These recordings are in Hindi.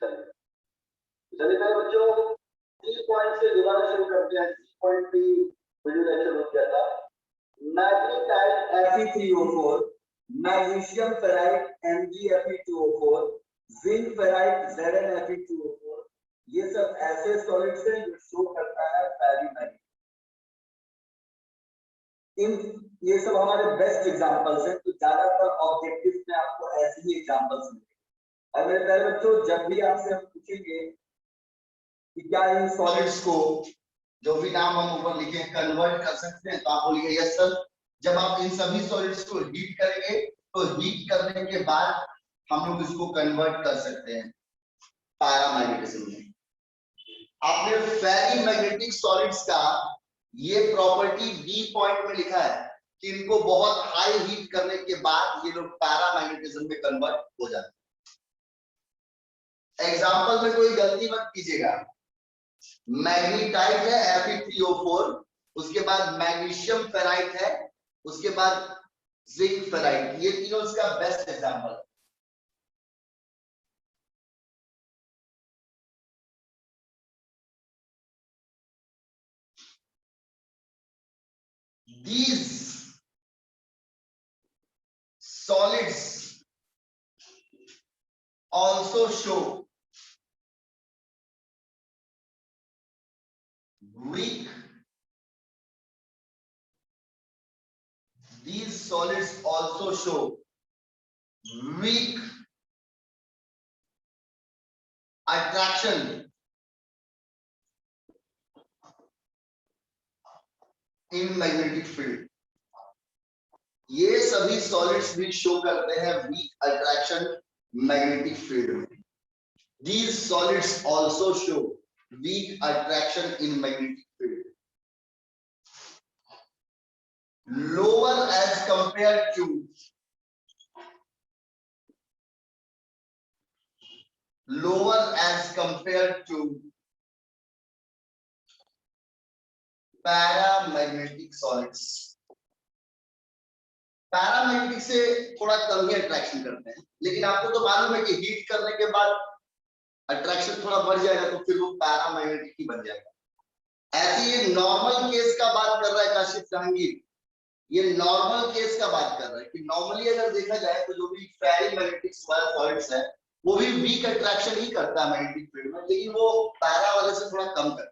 चलिए मेरे बच्चों 3 पॉइंट से दोबारा शुरू करते हैं। 3 पॉइंट पे वीडियो लेक्चर हो गया था। मैग्नीटाइट Fe3O4, magnesium ferrite MgFe2O4, zinc ferrite ZnFe2O4, ये सब ऐसे सॉलिड्स हैं जो शो करता है पेरीमैग्नेट। ये सब हमारे बेस्ट एग्जांपल्स हैं, तो ज्यादातर ऑब्जेक्टिव्स में आपको ऐसे ही एग्जांपल्स मिलेंगे। और मेरे प्यारे बच्चों, जब भी आपसे हम पूछेंगे कि क्या इन सॉलिड्स को, जो भी नाम हम ऊपर लिखे, कन्वर्ट कर सकते हैं, तो आप बोलिए यस सर। जब आप इन सभी सॉलिड्स को हीट करेंगे तो हीट करने के बाद हम लोग इसको कन्वर्ट कर सकते हैं पैरामैग्नेटिज्म में। आपने फेरी मैग्नेटिक सॉलिड्स का ये प्रॉपर्टी बी पॉइंट में लिखा है कि इनको बहुत हाई हीट करने के बाद ये लोग पैरामैग्नेटिज्म में कन्वर्ट हो जाते हैं। एग्जांपल में कोई गलती मत कीजिएगा। मैग्नीटाइट है Fe3O4, उसके बाद मैग्नीशियम फेराइट है, उसके बाद जिंक फेराइट, ये तीनों इसका बेस्ट एग्जांपल है। These solids also show weak. These solids also show weak attraction in magnetic field. ये सभी सॉलिड्स भी शो करते हैं वीक अट्रैक्शन मैग्नेटिक फील्ड में। These solids also show weak attraction in magnetic field. Lower as compared to paramagnetic solids. Paramagnetic से थोड़ा कम ही अट्रैक्शन करते हैं, लेकिन आपको तो मालूम है कि हीट करने के बाद अट्रैक्शन थोड़ा बढ़ जाएगा तो फिर वो पैरामैग्नेटिक ही बन जाएगा। ऐसे ये नॉर्मल केस का बात कर रहा है काशिफ जहांगीर, ये नॉर्मल केस का बात कर रहा है कि नॉर्मली अगर देखा जाए तो जो भी फेरीमैग्नेटिक सॉलिड्स है वो भी वीक अट्रैक्शन ही करता है मैग्नेटिक फील्ड में, लेकिन वो पैरा वाले से थोड़ा कम करता है।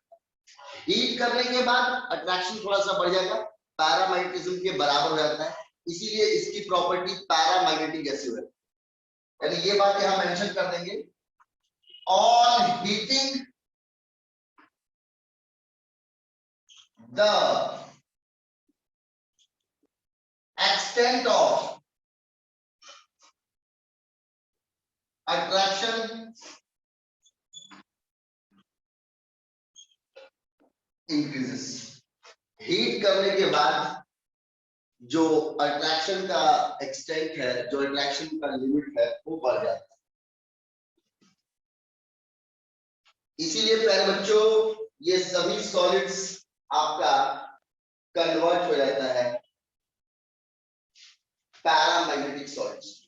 हीट करने के बाद अट्रैक्शन थोड़ा सा बढ़ जाएगा, पैरामैग्नेटिज्म के बराबर हो जाता है, इसीलिए इसकी प्रॉपर्टी पैरामैग्नेटिक ऐसी है। यानी ये बात यहां मेंशन कर देंगे, on heating the extent of attraction increases. Heat करने के बाद जो अट्रैक्शन का एक्सटेंट है, जो अट्रैक्शन का लिमिट है, वो बढ़ जाता है। इसीलिए प्यारे बच्चों, ये सभी सॉलिड्स आपका कन्वर्ट हो जाता है पैरामैग्नेटिक सॉलिड्स।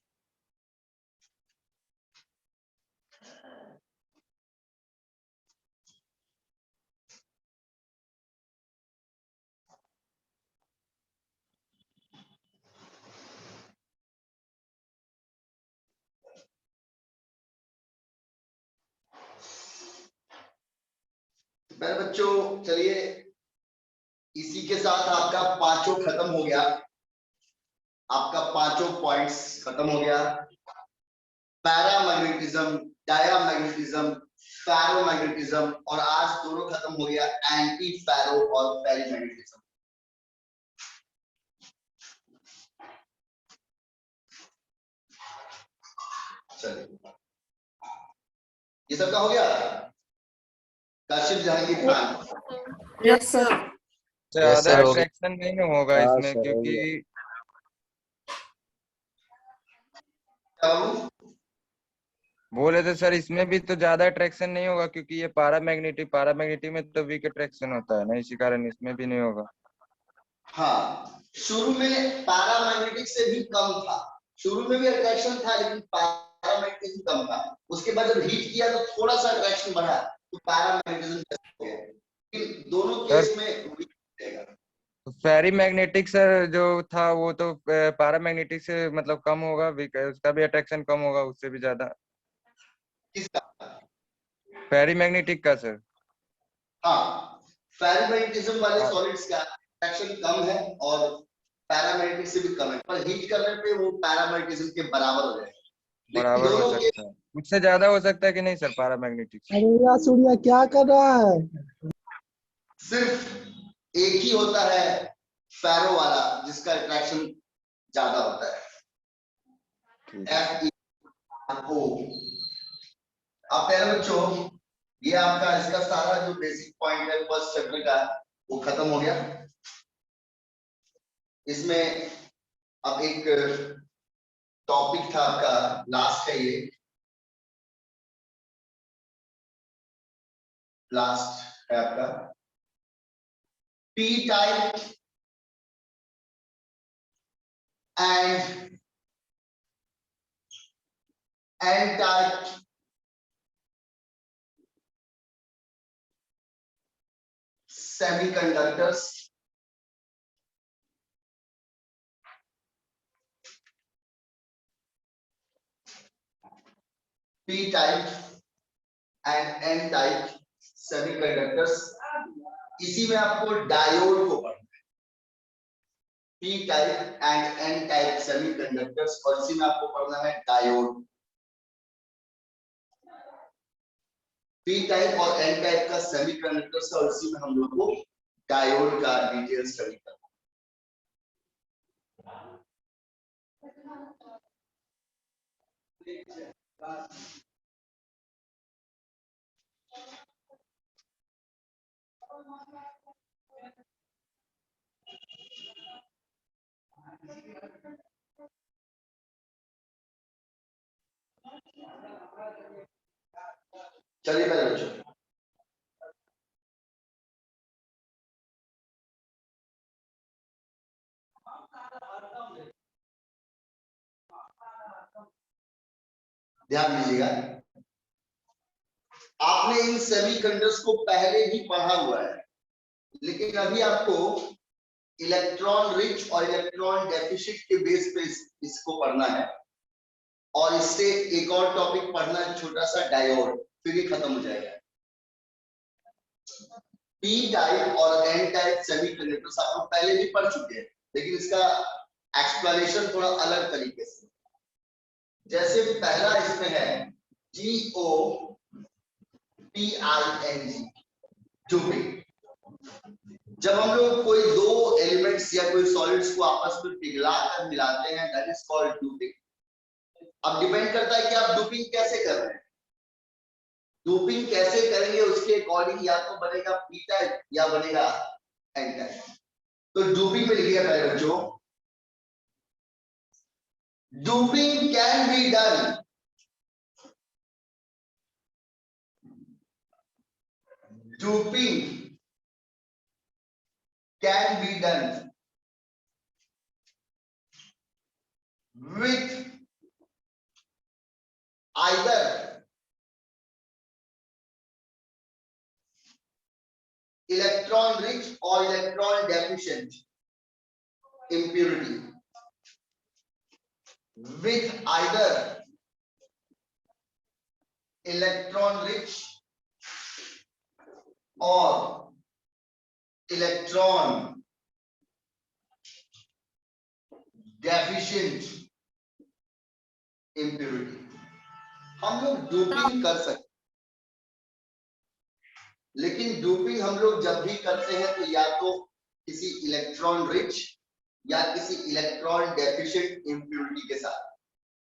मेरे बच्चों चलिए, इसी के साथ आपका पांचों खत्म हो गया, आपका पांचों पॉइंट्स खत्म हो गया। पैरामैग्नेटिज्म, डायामैग्नेटिज्म, फेरोमैग्नेटिज्म, और आज दोनों खत्म हो गया, एंटी फेरो और फेरीमैग्नेटिज्म। चलिए ये सबका हो गया। काशिफ जहांगीर खान। Yes sir. ज्यादा अट्रैक्शन नहीं होगा इसमें, क्योंकि बोले तो सर इसमें भी तो ज्यादा अट्रैक्शन नहीं होगा, क्योंकि ये पैरामैग्नेटिक में तो वीक अट्रैक्शन होता है ना, इसी कारण इसमें भी नहीं होगा। हाँ, शुरू में पैरामैग्नेटिक से भी कम था, शुरू में भी अट्रैक्शन था, लेकिन पैरामैग्नेटिज्म कम था, उसके बाद जब हीट किया तो थोड़ा सा अट्रैक्शन बढ़ा तो पैरामैग्नेटिज्म हो गया। लेकिन दोनों केस में weak रहेगा। फेरी मैग्नेटिक सर जो था वो तो पैरामैग्नेटिक से मतलब कम होगा, उसका भी अट्रैक्शन कम होगा उससे भी ज्यादा। किसका? फेरी मैग्नेटिक का सर। हाँ, फेरोमैग्नेटिज्म वाले हाँ, सॉलिड्स का अट्रैक्शन कम है और पैरामैग्नेटिक से भी कम है, पर हीट करने पे वो पैरामैग्नेटिज्म के बराबर हो जाएगा। लेकिन बराबर हो दोनों के सकता है, उससे ज्यादा हो सकता है कि नहीं सर पैरामैग्नेटिक से? अरे यार सूर्या क्या कर रहा है? सिर्फ एक ही होता है फेरो वाला जिसका अट्रैक्शन ज्यादा होता है, ठीक है। FeO। अब प्यारे बच्चों, ये आपका इसका सारा जो बेसिक पॉइंट है फर्स्ट चैप्टर का वो खत्म हो गया। इसमें अब एक टॉपिक था आपका लास्ट है, ये लास्ट है आपका P type and N type semiconductors. P type and N type semiconductors, इसी में आपको डायोड को पढ़ना है। P type and N type semiconductors और इसी में आपको पढ़ना है डायोड। पी टाइप और एन टाइप का सेमीकंडक्टर्स और इसी में हम लोग को डायोड का डिटेल स्टडी करना है। चलिए पहले बच्चों, ध्यान दीजिएगा, आपने इन सेमीकंडक्टर्स को पहले ही पढ़ा हुआ है, लेकिन अभी आपको इलेक्ट्रॉन रिच और इलेक्ट्रॉन डेफिशिट के बेस पे इसको पढ़ना है। और इससे एक और टॉपिक पढ़ना है छोटा सा डायोड, फिर ये खत्म हो जाएगा। पी टाइप और एन टाइप सेमीकंडक्टर्स आप लोग पहले भी पढ़ चुके हैं, लेकिन इसका एक्सप्लेनेशन थोड़ा अलग तरीके से। जैसे पहला इसमें है GOPING, डोपिंग। जब हम लोग कोई दो एलिमेंट्स या कोई सॉलिड्स को आपस में पिघलाकर मिलाते हैं, दैट इज कॉल्ड डोपिंग। अब डिपेंड करता है कि आप डोपिंग कैसे कर रहे हैं। डोपिंग कैसे करेंगे उसके अकॉर्डिंग या तो बनेगा पी टाइप या बनेगा एन टाइप। तो डोपिंग में लिखिए पहले बच्चों, doping can be done doping can be done with either electron rich or electron deficient impurity. With either electron rich or electron deficient impurity हम लोग डोपिंग कर सकते, लेकिन डोपिंग हम लोग जब भी करते हैं तो या तो किसी इलेक्ट्रॉन रिच या किसी इलेक्ट्रॉन डेफिशिएंट इंप्योरिटी के साथ।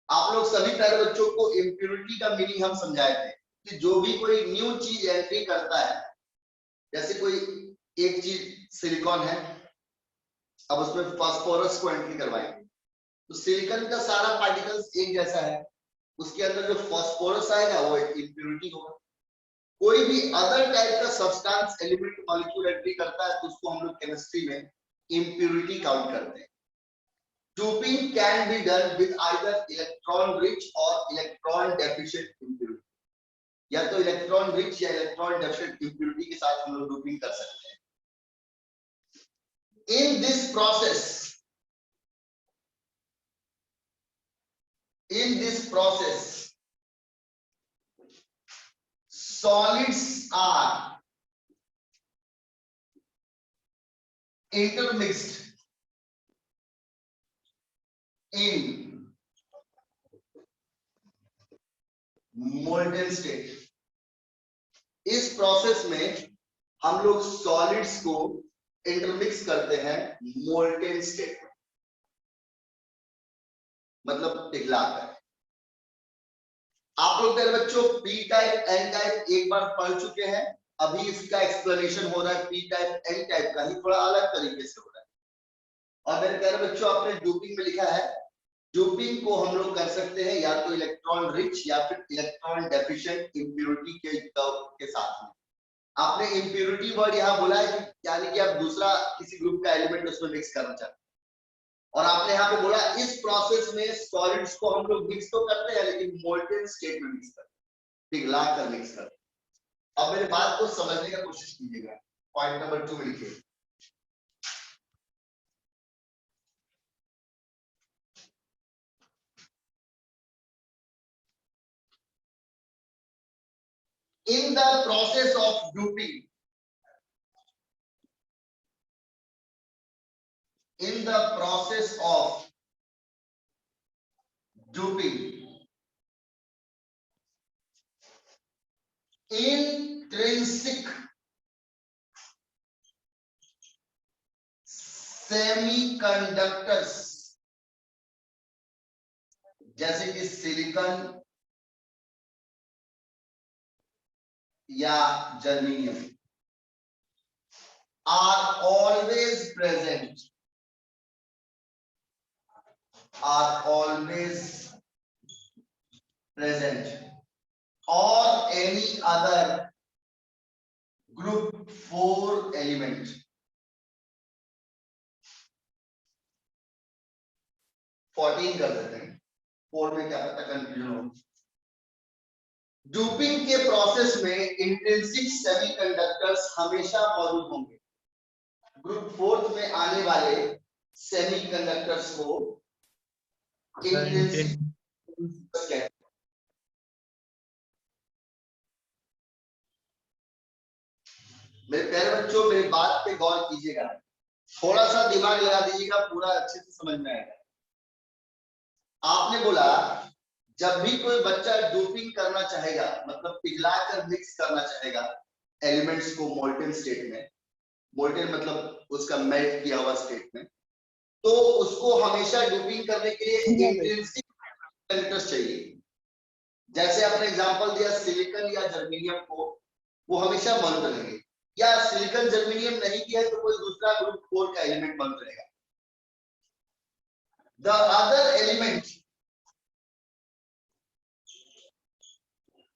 आप लोग सभी प्यारे बच्चों को इंप्योरिटी का मीनिंग हम समझाए थे कि जो भी कोई न्यू चीज एंट्री करता है, जैसे कोई एक चीज सिलिकॉन है, अब उसमें फास्फोरस को एंट्री करवाएंगे तो सिलिकॉन का सारा पार्टिकल्स एक जैसा है, उसके अंदर जो फास्फोरस आएगा वो एक इंप्योरिटी होगा। कोई भी अदर टाइप का सब्सटेंस एलिमेंट मॉलिक्यूल एंट्री करता है तो उसको हम लोग केमिस्ट्री में इंप्योरिटी काउंट करते हैं। Doping can be done with either electron rich or electron deficient impurity. या तो इलेक्ट्रॉन रिच या इलेक्ट्रॉन डेफिशिएंट इम्प्योरिटी के साथ हम लोग डोपिंग कर सकते हैं. In this process, solids are intermixed in molten state. इस प्रोसेस में हम लोग सॉलिड्स को इंटरमिक्स करते हैं मोल्टेन स्टेट में, मतलब पिघलाकर. आप लोग मेरे बच्चों पी टाइप एन टाइप एक बार पढ़ चुके हैं. अभी इसका एक्सप्लेनेशन हो रहा है पी टाइप एन टाइप का ही, थोड़ा अलग तरीके से हो रहा है. और मेरे प्यारे बच्चों आपने डोपिंग में लिखा है, डोपिंग को हम लोग कर सकते हैं या तो इलेक्ट्रॉन रिच या फिर इलेक्ट्रॉन डेफिशिएंट इंप्योरिटी के साथ में. आपने इंप्योरिटी वर्ड यहाँ बोला है, यानी कि आप दूसरा किसी ग्रुप का एलिमेंट उसमें मिक्स करना चाहते हैं. और आपने यहाँ पे बोला इस प्रोसेस में सॉलिड्स को हम लोग मिक्स तो करते हैं लेकिन मोल्टेन स्टेट में मिक्स करते हैं, पिघला कर मिक्स करते हैं. अब मेरे बात को समझने का कोशिश कीजिएगा. पॉइंट नंबर 2 लिखिए. In the process of doping, intrinsic semiconductors जैसे कि सिलिकॉन या germanium are always present or any other group 4 element. कर देते हैं, 4 में क्या पता कंफ्यूजन हो. डोपिंग के प्रोसेस में इंट्रिंसिक सेमीकंडक्टर्स हमेशा मौजूद होंगे. ग्रुप 4 में आने वाले सेमीकंडक्टर्स को इंट्रिंसिक कहते हैं. मेरे प्यारे बच्चों मेरी बात पे गौर कीजिएगा, थोड़ा सा दिमाग लगा दीजिएगा, पूरा अच्छे से समझ में आएगा. आपने बोला जब भी कोई बच्चा डोपिंग करना चाहेगा, मतलब पिघलाकर मिक्स करना चाहेगा एलिमेंट्स को मोल्टेन स्टेट में, मोल्टेन मतलब उसका मेल्ट किया हुआ स्टेट में, तो उसको हमेशा डोपिंग करने के लिए इंट्रिंसिक कंडक्टर्स चाहिए. जैसे आपने एग्जांपल दिया सिलिकॉन या जर्मेनियम को, वो हमेशा मौजूद रहेंगे. या सिलिकॉन जर्मेनियम नहीं किया है तो कोई दूसरा ग्रुप 4 का एलिमेंट मौजूद रहेगा. द अदर एलिमेंट,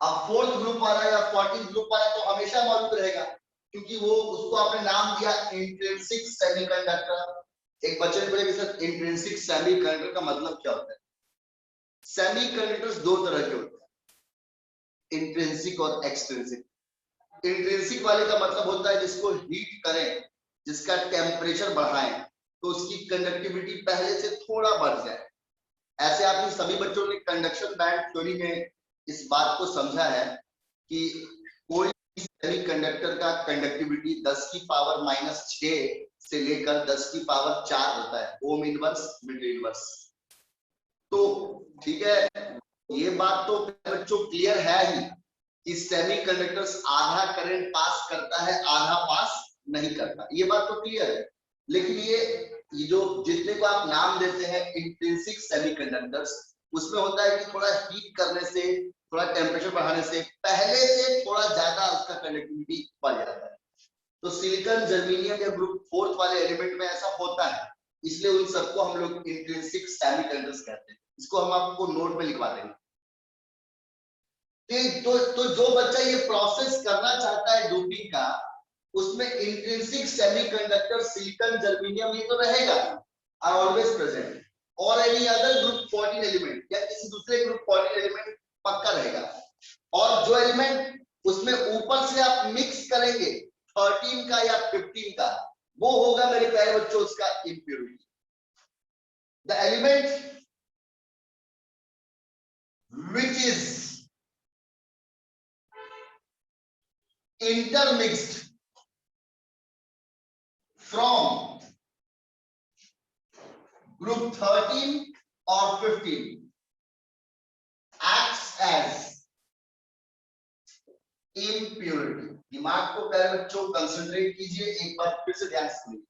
अब 4th ग्रुप वाला या 14th ग्रुप वाला तो हमेशा मौजूद रहेगा, क्योंकि वो उसको आपने नाम दिया इंट्रिंसिक सेमीकंडक्टर. एक बच्चे ने बोले सर इंट्रिंसिक सेमीकंडक्टर का मतलब क्या होता है? सेमीकंडक्टर्स 2 तरह के होते हैं, इंट्रिंसिक और एक्सट्रिंसिक. इंट्रिंसिक वाले का मतलब होता है जिसको हीट करें, जिसका टेम्परेचर बढ़ाएं तो उसकी कंडक्टिविटी पहले से थोड़ा बढ़ जाए. ऐसे आपने सभी बच्चों ने कंडक्शन बैंड थ्योरी में इस बात को समझा है कि कोई सेमीकंडक्टर का कंडक्टिविटी 10 की पावर -6 से लेकर 10 की पावर 4 होता है, ओम इनवर्स मिड इनवर्स. तो ठीक है, ये बात तो बच्चों क्लियर है ही कि सेमीकंडक्टर्स आधा करंट पास करता है, आधा पास नहीं करता. ये बात तो क्लियर है. लेकिन ये जो जितने को आप नाम देते हैं इंट्रिंसिक सेमीकंडक्टर्स, उसमें होता है कि थोड़ा हीट करने से, थोड़ा टेम्परेचर बढ़ाने से पहले से थोड़ा ज्यादा उसका कंडक्टिविटी बढ़ जाता है. तो सिलिकॉन जर्मेनियम या ग्रुप 4 वाले एलिमेंट में ऐसा होता है, इसलिए उन सबको हम लोग इंट्रिंसिक सेमीकंडक्टर्स कहते हैं. इसको हम आपको नोट में लिखवा देंगे. तो जो बच्चा ये प्रोसेस करना चाहता है डोपिंग का, उसमें इंट्रिंसिक सेमीकंडक्टर सिलिकॉन जर्मेनियम ये तो रहेगा, आर ऑलवेज प्रेजेंट. और एनी अदर ग्रुप 14 एलिमेंट या किसी दूसरे ग्रुप 14 एलिमेंट पक्का रहेगा। और जो एलिमेंट उसमें ऊपर से आप मिक्स करेंगे 13 का या 15 का, वो होगा मेरे प्यारे बच्चों उसका impurity. The element which is intermixed from group 13 or 15 acts as impurity। दिमाग को प्यारे बच्चों कंसंट्रेट कीजिए, एक बार फिर से ध्यान से सुनिए,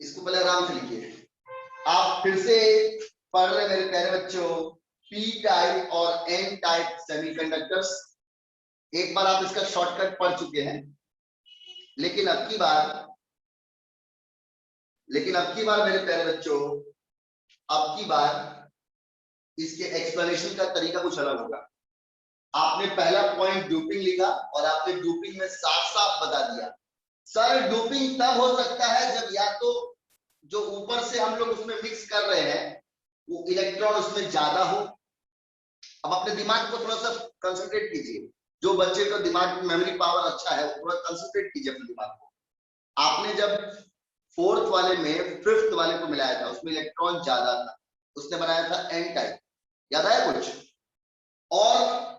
इसको पहले आराम से लिखिए। आप फिर से पढ़ रहे मेरे प्यारे बच्चों, पी टाइप और एन टाइप सेमीकंडक्टर्स। एक बार आप इसका शॉर्टकट पढ़ चुके हैं, लेकिन अब की बार मेरे प्यारे बच्चों, अब की बार इसके एक्सप्लेनेशन का तरीका कुछ अलग होगा। आपने पहला पॉइंट डोपिंग लिखा और आपने डोपिंग में साफ साफ बता दिया, सर डोपिंग तब हो सकता है जब या तो जो ऊपर से हम लोग उसमें मिक्स कर रहे हैं वो इलेक्ट्रॉन उसमें ज्यादा हो। अब अपने दिमाग को थोड़ा सा कंसंट्रेट कीजिए, जो बच्चे का दिमाग मेमोरी पावर अच्छा है थोड़ा कंसंट्रेट कीजिए अपने दिमाग को। आपने जब फोर्थ वाले में फिफ्थ वाले को मिलाया था उसमें इलेक्ट्रॉन ज्यादा था, उसने बनाया था एन टाइप, याद आया कुछ? और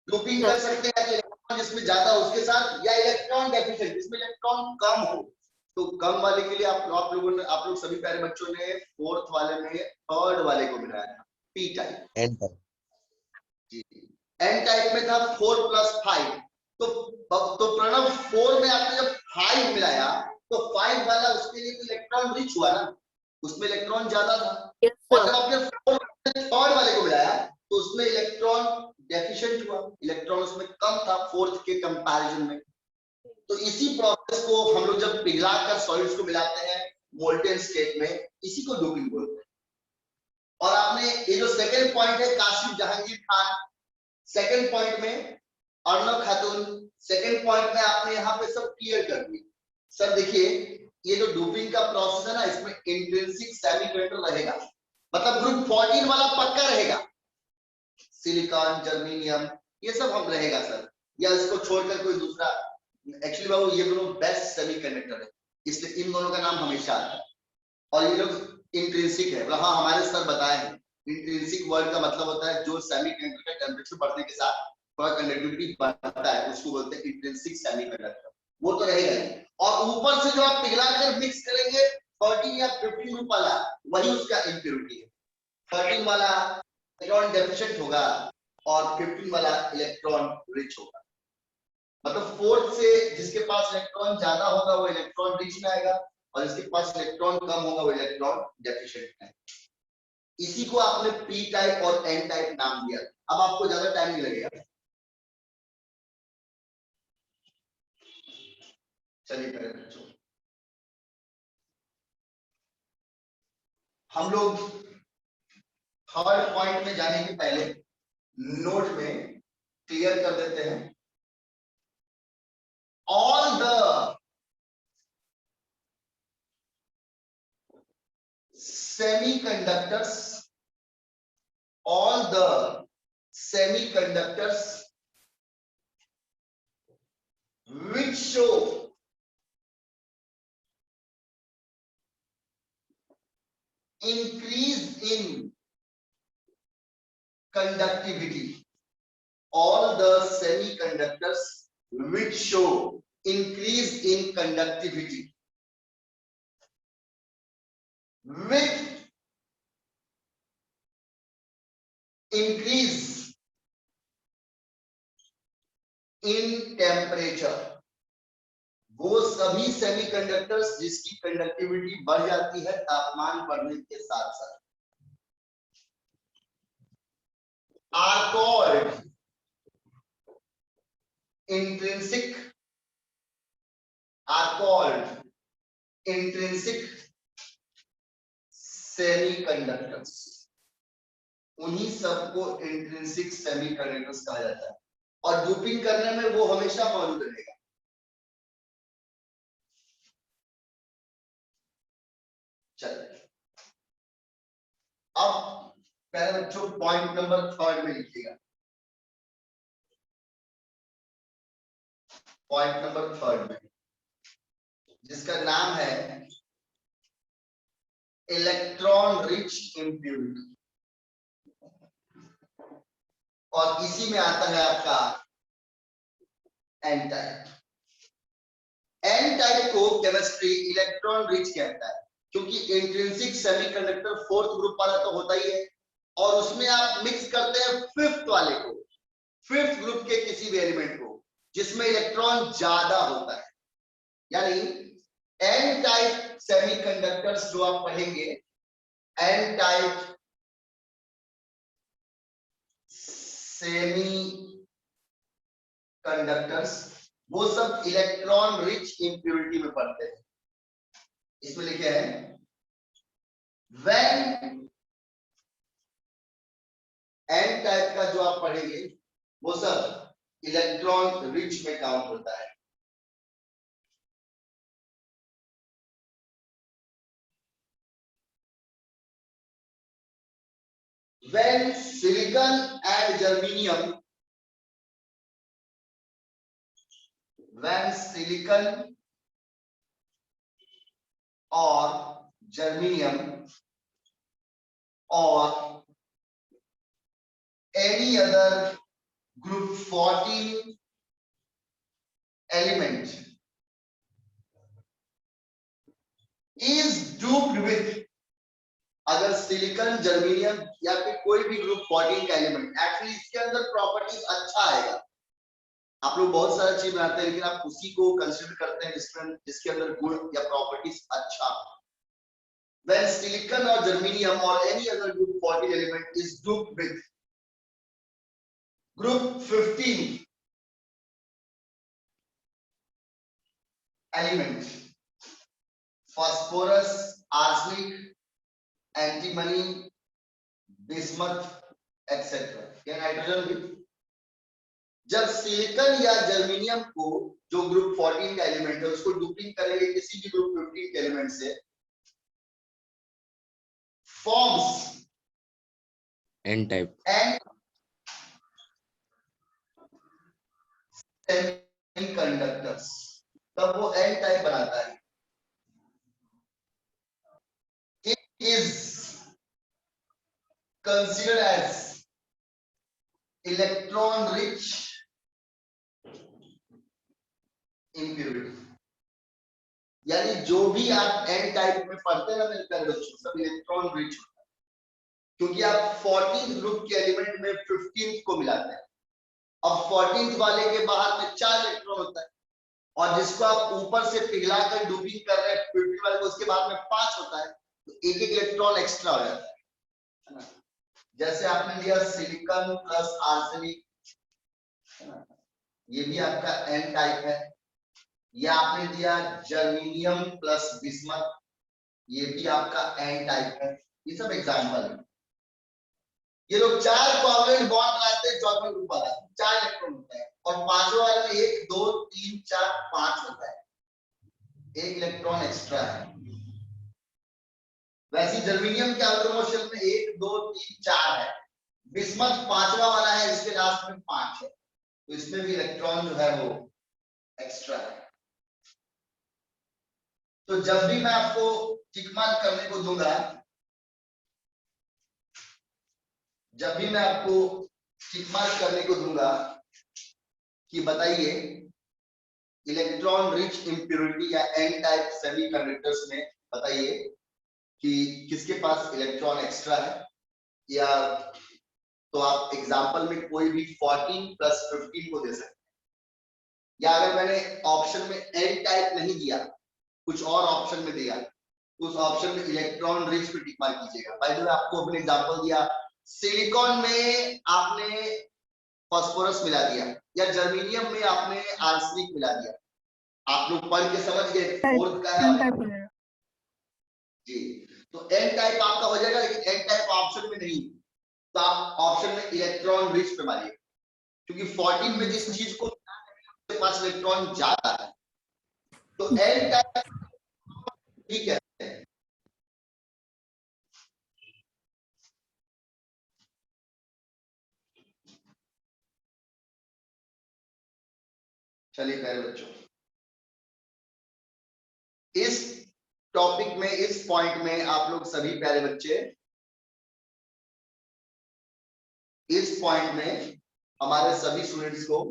डोपिंग कर सकते हैं इलेक्ट्रॉन जिसमें ज्यादा उसके साथ, या इलेक्ट्रॉन डेफिशिएंट जिसमें इलेक्ट्रॉन कम हो। तो कम वाले के लिए आप लोग सभी प्यारे बच्चों ने फोर्थ वाले में थर्ड वाले को मिलाया था पी टाइप, एन टाइप जी। एन टाइप में था 4+5, तो प्रणव 4 में आपने जब 5 मिलाया तो 5 वाला उसके लिए इलेक्ट्रॉन रिच हुआ ना, उसमें इलेक्ट्रॉन ज्यादा था। और जब आपने 4 थर्ड वाले को मिलाया तो उसमें इलेक्ट्रॉन डेफिशिएंट हुआ, इलेक्ट्रॉन उसमें कम था फोर्थ के कंपैरिजन में। तो इसी प्रोसेस को हम लोग जब पिघलाकर सॉलिड्स को मिलाते हैं मोल्टेन स्टेट में, इसी को डोपिंग बोलते हैं। और आपने ये जो सेकंड पॉइंट है कासिम जहांगीर खान, सेकंड पॉइंट में अर्नब खातून, सेकंड पॉइंट में आपने यहाँ पे सब क्लियर कर दिया। सर देखिए ये जो डोपिंग का प्रोसेस है ना, इसमें इंट्रिंसिक सेमीकंडक्टर रहेगा, मतलब ग्रुप 14 वाला पक्का रहेगा, सिलिकॉन जर्मेनियम ये सब हम रहेगा सर, या इसको छोड़कर कोई दूसरा। एक्चुअली बाबू ये दोनों बेस्ट सेमीकंडक्टर है, इसलिए इन दोनों का नाम हमेशा आता है। और ये लोग इंट्रिंसिक है, हाँ हमारे सर बताए हैं, इंट्रिंसिक वर्ड का मतलब होता है जो सेमीकंडक्टर का टेम्परेचर बढ़ने के साथ थोड़ा कंडक्टिविटी बढ़ता है, उसको बोलते हैं इंट्रिंसिक सेमीकंडक्टर, वो तो रहेगा ही। और ऊपर से जो आप पिघलाकर मिक्स करेंगे 14 या 15 ग्रुप वाला, वही उसका इंप्योरिटी है। 13 वाला इलेक्ट्रॉन डेफिशिएंट होगा और 15 वाला इलेक्ट्रॉन रिच होगा। मतलब फोर्थ से जिसके पास इलेक्ट्रॉन ज्यादा होगा वो इलेक्ट्रॉन रिच में आएगा, और जिसके पास इलेक्ट्रॉन कम होगा वो इलेक्ट्रॉन डेफिशिएंट में आएगा। इसी को आपने पी टाइप और एन टाइप नाम दिया। अब आपको ज्यादा टाइम नहीं लगेगा, चलिए मेरे बच्चों हम लोग थर्ड पॉइंट में जाने के पहले नोट में क्लियर कर देते हैं all the semiconductors which show increase in conductivity, all the semiconductors which show increase in conductivity with increase in temperature, वो सभी सेमीकंडक्टर्स जिसकी कंडक्टिविटी बढ़ जाती है तापमान बढ़ने के साथ साथ, are called intrinsic सेमीकंडक्टर्स। उन्हीं सबको इंट्रिंसिक सेमीकंडक्टर्स कहा जाता है, और डोपिंग करने में वो हमेशा मौजूद रहेगा। चलिए अब पहले बच्चों पॉइंट नंबर 3 में लिखिएगा। पॉइंट नंबर 3 में जिसका नाम है इलेक्ट्रॉन रिच इम्प्यूरिटी, और इसी में आता है आपका एन टाइप। एन टाइप को केमिस्ट्री इलेक्ट्रॉन रिच कहता है, क्योंकि इंट्रिंसिक सेमीकंडक्टर 4th ग्रुप वाला तो होता ही है, और उसमें आप मिक्स करते हैं 5th वाले को, 5th ग्रुप के किसी भी एलिमेंट को जिसमें इलेक्ट्रॉन ज्यादा होता है। यानी एन टाइप सेमीकंडक्टर्स जो आप पढ़ेंगे, एन टाइप सेमी कंडक्टर्स, वो सब इलेक्ट्रॉन रिच इंप्योरिटी में पड़ते हैं। इसमें लिखे हैं व्हेन एन टाइप का जो आप पढ़ेंगे वो सब इलेक्ट्रॉन रिच में काउंट होता है। When silicon and germanium, when silicon or germanium or any other group 14 element is doped with, अगर सिलिकॉन जर्मेनियम या फिर कोई भी ग्रुप 14 का एलिमेंट, एक्चुअली इसके अंदर प्रॉपर्टीज अच्छा आएगा। आप लोग बहुत सारा चीज बनाते हैं लेकिन आप उसी को कंसीडर करते हैं जिसके अंदर गुण या प्रॉपर्टीज अच्छा। When silicon or germanium or any other group 14 element is doped with group 15 element, phosphorus, arsenic, antimony, bismuth, etc. या नाइट्रोजन भी, जब सिलिकॉन या जर्मेनियम को जो ग्रुप 14 का एलिमेंट है उसको डोपिंग करेंगे किसी भी ग्रुप 15 के एलिमेंट से, forms N type and semiconductors, तब वो एन टाइप बनाता है। It is considered as electron rich impurity. यानी जो भी आप एन टाइप में पढ़ते हैं ना मेरे प्यारे बच्चों, सब इलेक्ट्रॉन रिच होता है, क्योंकि आप 14th ग्रुप के एलिमेंट में 15th को मिलाते हैं। अब 14th वाले के बाहर में 4 इलेक्ट्रॉन होता है, और जिसको आप ऊपर से पिघलाकर डोपिंग कर रहे हैं 15 वाले को, उसके बाद में 5 होता है, तो एक एक इलेक्ट्रॉन एक्स्ट्रा हो जाता है। जैसे आपने लिया सिलिकॉन प्लस आर्सेनिक, ये भी आपका एन टाइप है, या आपने दिया जर्मेनियम प्लस बिस्मथ, ये भी आपका एन टाइप है। ये सब एग्जांपल है। ये लोग 4 कोवलेंट बॉन्ड लाते हैं, 14 ग्रुप वाला 4 इलेक्ट्रॉन होता है, और 5वां वाले में 1 2 3 4 5 होता है, एक इलेक्ट्रॉन एक्स्ट्रा है। वैसे जर्मेनियम के आउटर मोशन में 1 2 3 4 है, बिस्मथ 5वां वाला है, इसके लास्ट में 5 है, तो इसमें भी इलेक्ट्रॉन जो है वो एक्स्ट्रा है। तो जब भी मैं आपको टिक मार्क करने को दूंगा, जब भी मैं आपको टिक मार्क करने को दूंगा कि बताइए इलेक्ट्रॉन रिच इंप्योरिटी या एन टाइप सेमीकंडक्टर्स में बताइए कि किसके पास इलेक्ट्रॉन एक्स्ट्रा है, या तो आप एग्जांपल में कोई भी 14 प्लस 15 को दे सकते हैं। या अगर मैंने ऑप्शन में एन टाइप नहीं दिया, कुछ और ऑप्शन में दिया, उस ऑप्शन में इलेक्ट्रॉन रिच पे टिक मार्क कीजिएगा। बाय द वे आपको अपने एग्जांपल दिया, सिलिकॉन में आपने फास्फोरस मिला दिया, या जर्मेनियम में आपने आर्सेनिक मिला दिया, आप लोग पढ़ के समझ गए 4th का है जी, तो एन टाइप आपका हो जाएगा। लेकिन एन टाइप ऑप्शन में नहीं, तो आप ऑप्शन में इलेक्ट्रॉन रिच पे मारिए, क्योंकि 14 में जिस चीज को उसके पास इलेक्ट्रॉन ज्यादा है, तो एन टाइप ठीक है। चलिए प्यारे बच्चों, इस टॉपिक में, इस पॉइंट में आप लोग सभी प्यारे बच्चे, इस पॉइंट में हमारे सभी स्टूडेंट्स को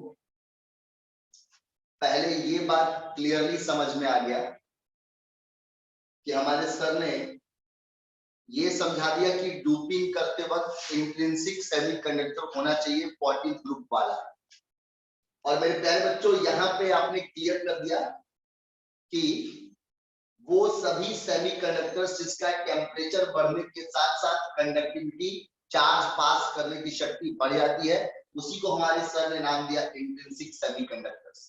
पहले ये बात क्लियरली समझ में आ गया कि हमारे सर ने ये समझा दिया कि डोपिंग करते वक्त इंट्रिंसिक सेमीकंडक्टर होना चाहिए 14 ग्रुप वाला। और मेरे प्यारे बच्चों, यहाँ पे आपने क्लियर कर दिया कि वो सभी सेमीकंडक्टर्स जिसका टेम्परेचर बढ़ने के साथ साथ कंडक्टिविटी, चार्ज पास करने की शक्ति बढ़ जाती है, उसी को हमारे सर ने नाम दिया intrinsic semiconductors.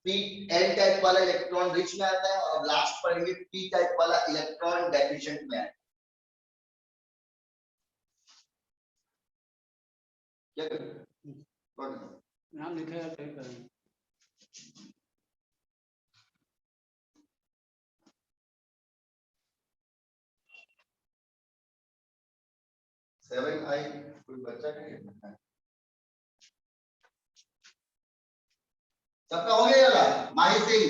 P N type वाला इलेक्ट्रॉन रिच में आता है और लास्ट पढ़ेंगे पी टाइप वाला इलेक्ट्रॉन डेफिशिएंट में आता है। क्या नाम लिखा है टाइप करेंगे। सेवन आई कोई बच्चा नहीं, सबका हो गया यार? Mahi Singh,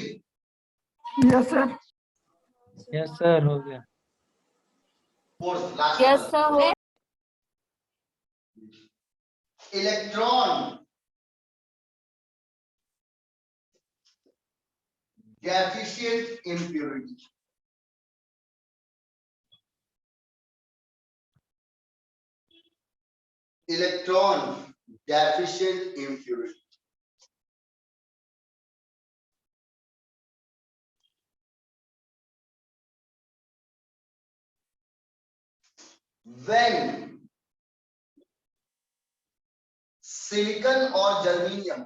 yes sir. Yes sir, हो गया। फोर्थ लास्ट यस सर हो electron deficient impurity. Electron deficient impurity, when silicon और जर्मेनियम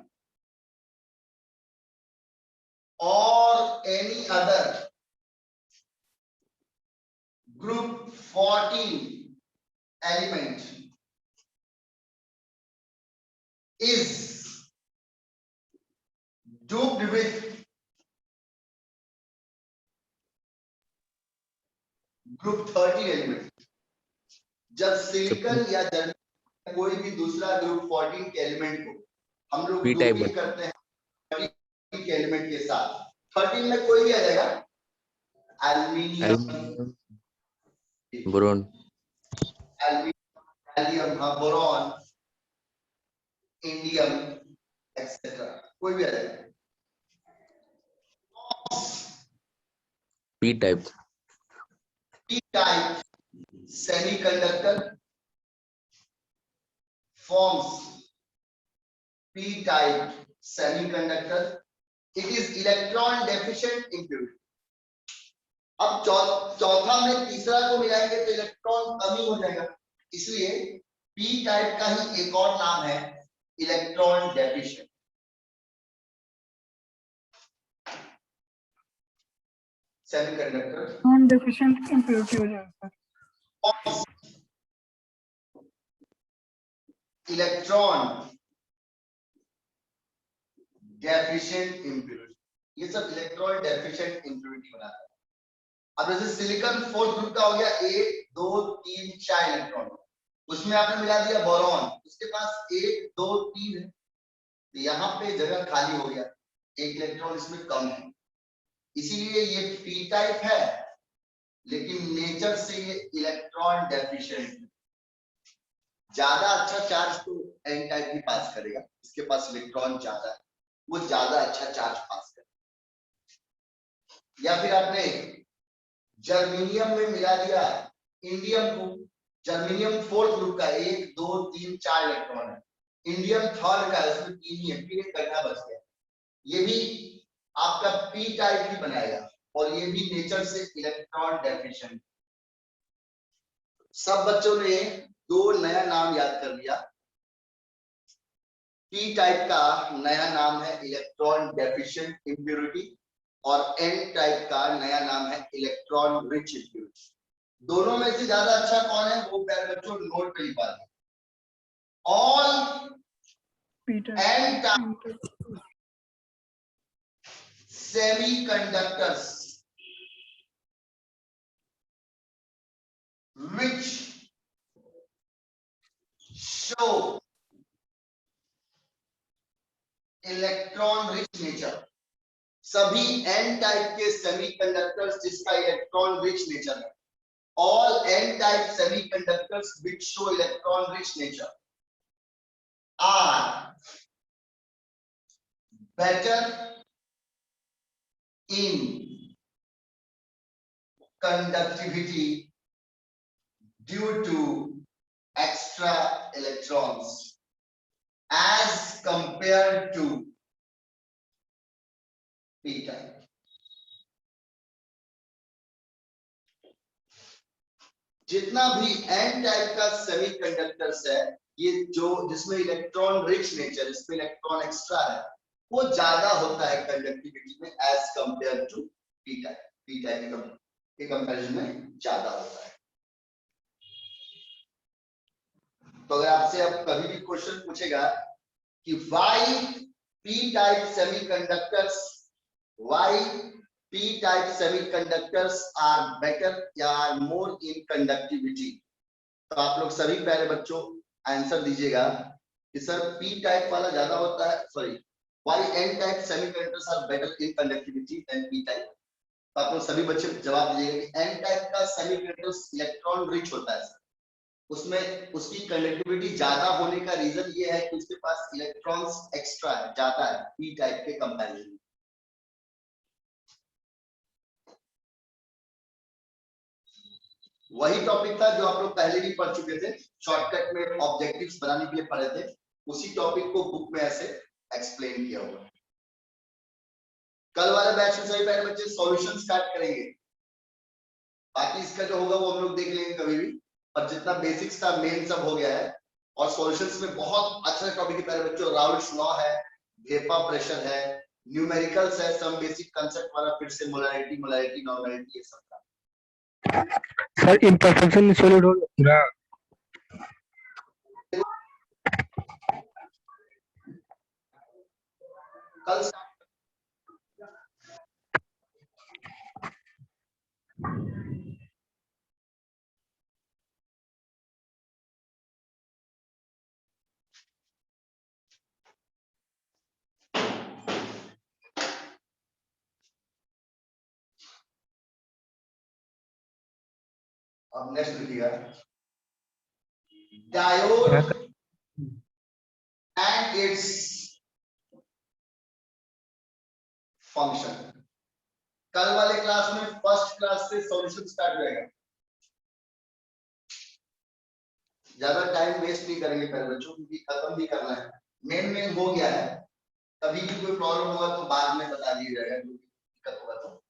और any other group 14 element is doped with group 13 element. जब सिलिकॉन या जर्मेनियम कोई भी दूसरा ग्रुप 14 के एलिमेंट को हम लोग P type डोपिंग करते हैं 13 के एलिमेंट के साथ, 13 में कोई भी आ जाएगा, एल्यूमिनियम, बोरॉन, एल्यूमिनियम, हाँ, बोरॉन, इंडियम एक्सेट्रा, कोई भी आ जाएगा। P type, P type semiconductor forms P type semiconductor. It is electron deficient impurity. अब चौथा में तीसरा को मिलाएंगे तो इलेक्ट्रॉन कमी हो जाएगा, इसलिए P टाइप का ही एक और नाम है electron deficient. Semiconductor non deficient impurity हो जाएगा सर। इलेक्ट्रॉन डेफिशिएंट इम्प्योरिटी, ये सब इलेक्ट्रॉन डेफिशिएंट इम्प्योरिटी बनाता है। अब जैसे सिलिकॉन फोर्थ ग्रुप का हो गया, 1 2 3 4 इलेक्ट्रॉन, उसमें आपने मिला दिया बोरॉन, उसके पास 1 2 3 है, तो यहाँ पे जगह खाली हो गया, एक इलेक्ट्रॉन इसमें कम है, इसीलिए ये पी टाइप है, लेकिन नेचर से ये इलेक्ट्रॉन डेफिशिएंट है। ज्यादा अच्छा चार्ज तो एन टाइप ही पास करेगा, इसके पास इलेक्ट्रॉन ज्यादा है, वो ज्यादा अच्छा चार्ज पास करेगा। या फिर आपने जर्मेनियम में मिला दिया इंडियम को, जर्मेनियम फोर्थ ग्रुप का 1 2 3 4 इलेक्ट्रॉन है, इंडियम थर्ड का है, उसमें 3 ही है, फिर एक गड्ढा बच गया, ये भी आपका पी टाइप ही बनाएगा और ये भी नेचर से इलेक्ट्रॉन डेफिशिएंट। सब बच्चों ने 2 नया नाम याद कर लिया। पी टाइप का नया नाम है इलेक्ट्रॉन डेफिशिएंट इम्प्योरिटी और एन टाइप का नया नाम है इलेक्ट्रॉन रिच इम्प्योरिटी। दोनों में से ज्यादा अच्छा कौन है वो प्यारे बच्चों नोट कर लीजिए। All N type semiconductors which show electron rich nature. सभी n टाइप के सेमीकंडक्टर्स जिसका इलेक्ट्रॉन रिच नेचर है, all n type semiconductors which show electron rich nature are better in conductivity due to extra electrons as compared to p type। जितना भी n टाइप का सेमीकंडक्टर्स है, ये जो जिसमें इलेक्ट्रॉन रिच नेचर, इसमें इलेक्ट्रॉन एक्स्ट्रा है, वो ज्यादा होता है कंडक्टिविटी में as compare to p type. p type के कंपैरिजन में ज्यादा होता है। तो अगर आपसे अब कभी भी क्वेश्चन पूछेगा कि why p type semiconductors, why p type semiconductors are better या are more in conductivity, तो आप लोग सभी प्यारे बच्चों आंसर दीजिएगा कि सर p type वाला ज्यादा होता है, sorry why n type semiconductors are better in conductivity than p type। तो आप लोग सभी बच्चे जवाब दीजिएगा कि n type का सेमीकंडक्टर्स इलेक्ट्रॉन रिच होता है सर, उसमें उसकी कंडक्टिविटी ज्यादा होने का रीजन ये है कि उसके पास इलेक्ट्रॉन्स एक्स्ट्रा है, ज्यादा है p टाइप के कंपैरिजन में। वही टॉपिक था जो आप लोग पहले भी पढ़ चुके थे, शॉर्टकट में ऑब्जेक्टिव्स बनाने के लिए पढ़े थे, उसी टॉपिक को बुक में ऐसे एक्सप्लेन किया हुआ। कल वाले बैच में सभी पहले बच्चे सॉल्यूशन स्टार्ट करेंगे, बाकी इसका जो होगा वो हम लोग देख लेंगे कभी भी, और जितना बेसिक्स था मेन सब हो गया है। और सॉल्यूशंस में बहुत अच्छा टॉपिक है पहले बच्चों, राउल्ट्स लॉ है, वेपर प्रेशर है, न्यूमेरिकल्स है, सम बेसिक कांसेप्ट वाला, फिर से मोलैरिटी, नॉर्मैलिटी, ये सब था। सर इम्परफेक्शन में सॉलिड हो पूरा। कल अब नेक्स्ट लिखिएगा, डायोड एंड इट्स फंक्शन। कल वाले क्लास में फर्स्ट क्लास से सॉल्यूशन स्टार्ट हो जाएगा, ज्यादा टाइम वेस्ट नहीं करेंगे पहले बच्चों, क्योंकि खत्म भी करना है, मेन हो गया है। कभी भी कोई प्रॉब्लम होगा तो बाद में बता दिया जाएगा, जो दिक्कत होगा तो।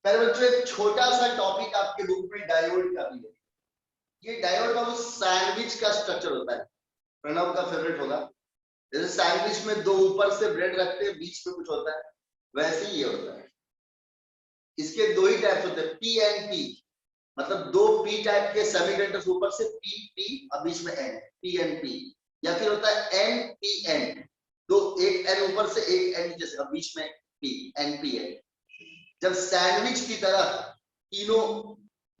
पहले बच्चों एक छोटा सा टॉपिक आपके बुक में डायोड का भी है। ये डायोड का वो सैंडविच का स्ट्रक्चर होता है, प्रणव का फेवरेट होगा। जैसे सैंडविच में दो ऊपर से ब्रेड रखते हैं, बीच में कुछ होता है, वैसे ही ये होता है। इसके दो ही टाइप्स होते हैं, पी एंड पी, मतलब दो पी टाइप के सेमीकंडक्टर्स ऊपर से पी पी और बीच में एन, पी एंड पी। या फिर होता है एन पी एन, दो, एक एन ऊपर से एक एन नीचे से और बीच में पी, एन पी एन। जब सैंडविच की तरह तीनों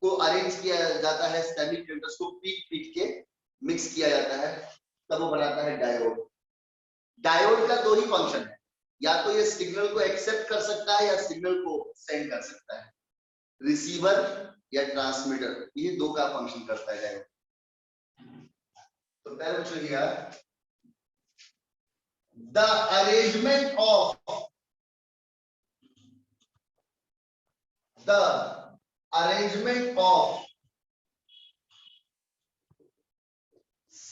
को अरेंज किया जाता है, सेमीकंडक्टर्स को पीट पीट के मिक्स किया जाता है, तब वो बनाता है डायोड। डायोड का दो ही फंक्शन है, या तो ये सिग्नल को एक्सेप्ट कर सकता है या सिग्नल को सेंड कर सकता है, रिसीवर या ट्रांसमीटर, ये दो का फंक्शन करता है डायोड। तो पहले चलिए, the arrangement of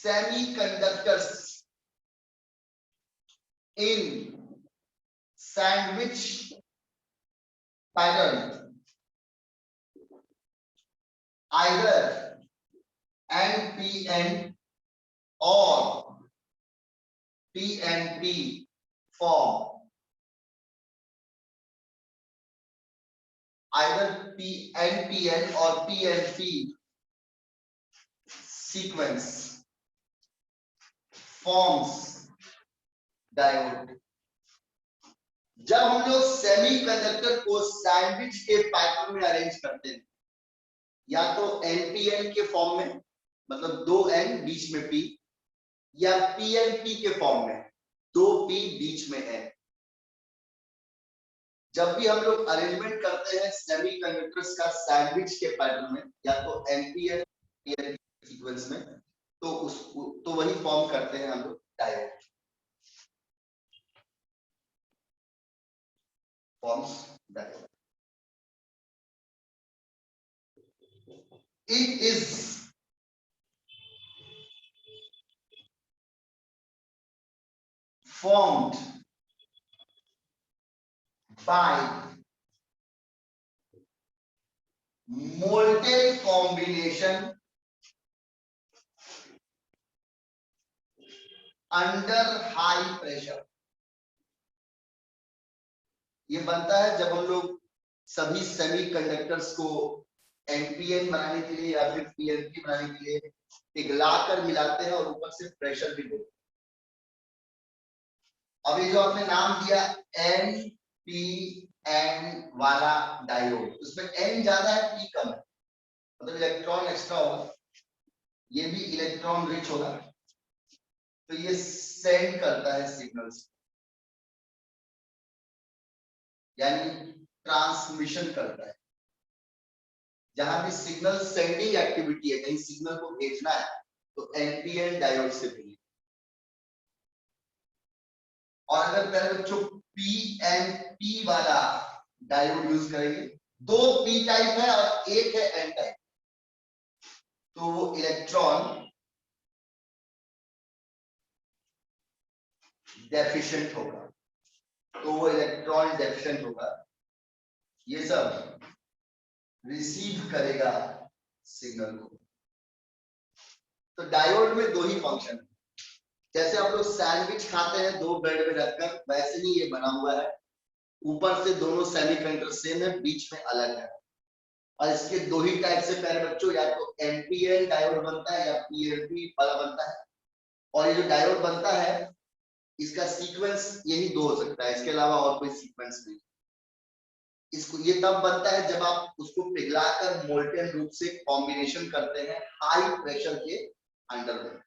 semiconductors in sandwich pattern, either NPN or PNP form, either NPN or PNP sequence forms diode. जब हम लोग सेमीकंडक्टर को सैंडविच के पैटर्न में अरेंज करते हैं, या तो एनपीएन के फॉर्म में, मतलब दो एन बीच में पी, या पीएनपी के फॉर्म में, 2 पी बीच में है। जब भी हम लोग अरेंजमेंट करते हैं सेमीकंडक्टर्स का सैंडविच के पैटर्न में, या तो एनपीएन पीएनपी सीक्वेंस में, तो वही फॉर्म करते हैं हम लोग diode. Forms diode. It is formed by molten combination under high pressure। ये बनता है जब हम लोग सभी सेमीकंडक्टर्स को एनपीएन बनाने के लिए या फिर पीएनपी बनाने के लिए पिघलाकर मिलाते हैं और ऊपर से प्रेशर भी देते हैं। अब ये जो आपने नाम दिया एनपीएन वाला डायोड, उसमें एन ज्यादा है, पी कम है, मतलब इलेक्ट्रॉन एक्स्ट्रा होगा, ये भी इलेक्ट्रॉन रिच होगा, तो ये सेंड करता है सिग्नल्स, यानी ट्रांसमिशन करता है। जहां भी सिग्नल सेंडिंग एक्टिविटी है, कहीं सिग्नल को भेजना है, तो एनपीएन डायोड से भेजिए। और अगर पहले बच्चों पीएनपी वाला डायोड यूज करेंगे, 2 पी टाइप है और 1 है एन टाइप, तो वो इलेक्ट्रॉन डेफिशिएंट होगा, ये सब रिसीव करेगा सिग्नल को। तो डायोड में 2 ही फंक्शन है। जैसे आप लोग सैंडविच खाते हैं 2 ब्रेड में रखकर, वैसे ही ये बना हुआ है। ऊपर से दोनों सेमीकंडक्टर सेम है, बीच में अलग है, और इसके 2 ही टाइप से प्यारे बच्चों, या तो एनपीएन डायोड बनता है या पीएनपी वाला बनता है। और ये जो डायोड बनता है, इसका सीक्वेंस यही 2 हो सकता है, इसके अलावा और कोई सीक्वेंस नहीं। इसको ये तब बनता है जब आप उसको पिघलाकर मोल्टेन रूप से कॉम्बिनेशन करते हैं हाई प्रेशर के अंडर में।